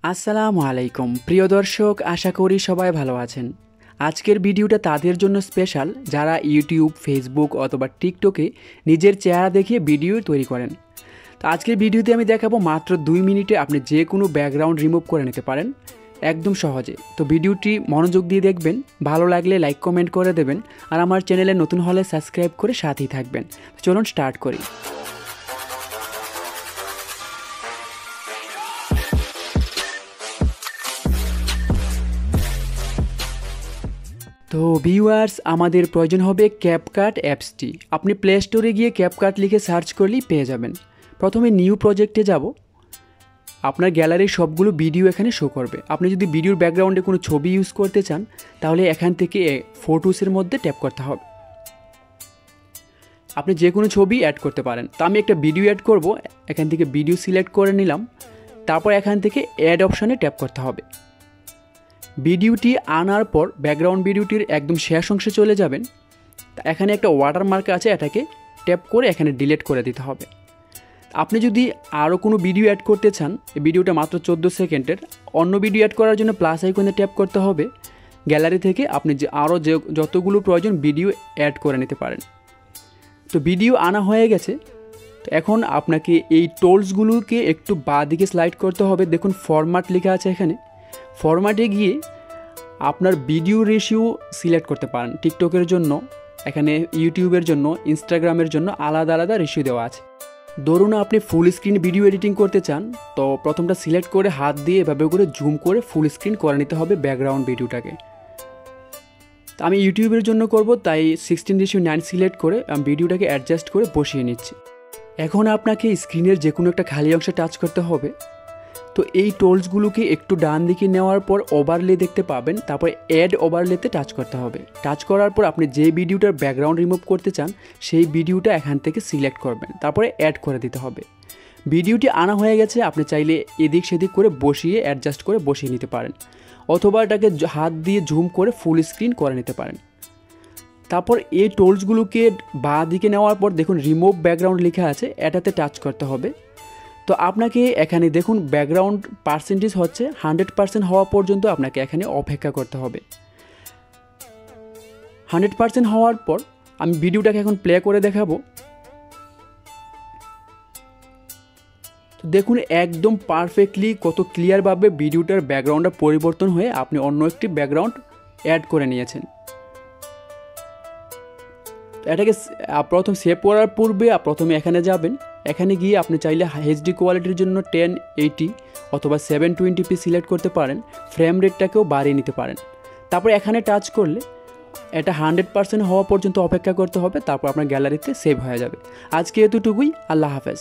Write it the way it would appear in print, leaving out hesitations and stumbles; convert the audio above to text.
আসসালামু আলাইকুম প্রিয় দর্শক, আশা করি সবাই ভালো আছেন। আজকের ভিডিওটা তাদের জন্য স্পেশাল যারা ইউটিউব, ফেসবুক অথবা টিকটকে নিজের চেহারা দেখিয়ে ভিডিও তৈরি করেন। তো আজকের ভিডিওতে আমি দেখাবো মাত্র 2 মিনিটে আপনি যে কোনো ব্যাকগ্রাউন্ড রিমুভ করে নিতে পারেন একদম সহজে। তো ভিডিওটি মনোযোগ দিয়ে দেখবেন, ভালো লাগলে লাইক কমেন্ট করে দেবেন, আর আমার চ্যানেলে নতুন হলে সাবস্ক্রাইব করে সাথেই থাকবেন। চলুন স্টার্ট করি। তো ভিউয়ার্স, আমাদের প্রয়োজন হবে ক্যাপকাট অ্যাপসটি। আপনি প্লে স্টোরে গিয়ে ক্যাপকাট লিখে সার্চ করলেই পেয়ে যাবেন। প্রথমে নিউ প্রজেক্টে যাব। আপনার গ্যালারির সবগুলো ভিডিও এখানে শো করবে। আপনি যদি ভিডিওর ব্যাকগ্রাউন্ডে কোনো ছবি ইউজ করতে চান তাহলে এখান থেকে ফটোসের মধ্যে ট্যাপ করতে হবে। আপনি যে কোনো ছবি অ্যাড করতে পারেন। তো আমি একটা ভিডিও অ্যাড করব, এখান থেকে ভিডিও সিলেক্ট করে নিলাম। তারপর এখান থেকে অ্যাড অপশানে ট্যাপ করতে হবে। ভিডিওটি আনার পর ব্যাকগ্রাউন্ড ভিডিওটির একদম শেষ অংশে চলে যাবেন। এখানে একটা ওয়াটারমার্ক আছে, এটাকে ট্যাপ করে এখানে ডিলিট করে দিতে হবে। আপনি যদি আরও কোনো ভিডিও অ্যাড করতে চান, এই ভিডিওটা মাত্র 14 সেকেন্ডের, অন্য ভিডিও অ্যাড করার জন্য প্লাস আইকনে ট্যাপ করতে হবে। গ্যালারি থেকে আপনি যতগুলো প্রয়োজন ভিডিও অ্যাড করে নিতে পারেন। তো ভিডিও আনা হয়ে গেছে। তো এখন আপনাকে এই টোলসগুলোকে একটু বাঁ দিকে স্লাইড করতে হবে। দেখুন ফরম্যাট লেখা আছে এখানে। ফরম্যাটে গিয়ে আপনার ভিডিও রেশিও সিলেক্ট করতে পারেন। টিকটকের জন্য, এখানে ইউটিউবের জন্য, ইনস্টাগ্রামের জন্য আলাদা আলাদা রেশিও দেওয়া আছে। ধরুন আপনি ফুল স্ক্রিন ভিডিও এডিটিং করতে চান, তো প্রথমটা সিলেক্ট করে হাত দিয়ে এভাবে করে জুম করে ফুল স্ক্রিন করে নিতে হবে ব্যাকগ্রাউন্ড ভিডিওটাকে। তো আমি ইউটিউবের জন্য করব, তাই 16:9 সিলেক্ট করে আমি ভিডিওটাকে অ্যাডজাস্ট করে বসিয়ে নিচ্ছি। এখন আপনাকে স্ক্রিনের যে কোনো একটা খালি অংশে টাচ করতে হবে। তো এই টোলসগুলোকে একটু ডান দিকে নেওয়ার পর ওভারলে দেখতে পাবেন, তারপর অ্যাড ওভারলেতে টাচ করতে হবে। টাচ করার পর আপনি যে ভিডিওটার ব্যাকগ্রাউন্ড রিমুভ করতে চান সেই ভিডিওটা এখান থেকে সিলেক্ট করবেন, তারপরে অ্যাড করে দিতে হবে। ভিডিওটি আনা হয়ে গেছে, আপনি চাইলে এদিক সেদিক করে বসিয়ে অ্যাডজাস্ট করে বসিয়ে নিতে পারেন, অথবা এটাকে হাত দিয়ে জুম করে ফুল স্ক্রিন করে নিতে পারেন। তারপর এই টোলসগুলোকে বাঁ দিকে নেওয়ার পর দেখুন রিমুভ ব্যাকগ্রাউন্ড লেখা আছে, এটাতে টাচ করতে হবে। তো আপনাকে এখানে দেখুন ব্যাকগ্রাউন্ড পার্সেন্টেজ হচ্ছে 100% হওয়া পর্যন্ত আপনাকে এখানে অপেক্ষা করতে হবে। 100% হওয়ার পর আমি ভিডিওটাকে এখন প্লে করে দেখাবো। তো দেখুন একদম পারফেক্টলি কত ক্লিয়ারভাবে ভিডিওটার ব্যাকগ্রাউন্ডটা পরিবর্তন হয়ে আপনি অন্য একটি ব্যাকগ্রাউন্ড অ্যাড করে নিয়েছেন। এটাকে প্রথম সেভ করার পূর্বে প্রথমে এখানে যাবেন। এখানে গিয়ে আপনি চাইলে এইচডি কোয়ালিটির জন্য 1080 অথবা 720p সিলেক্ট করতে পারেন। ফ্রেম রেটটাকেও বাড়িয়ে নিতে পারেন। তারপর এখানে টাচ করলে এটা 100% হওয়া পর্যন্ত অপেক্ষা করতে হবে, তারপর আপনার গ্যালারিতে সেভ হয়ে যাবে। আজকে এতটুকুই। আল্লাহ হাফেজ।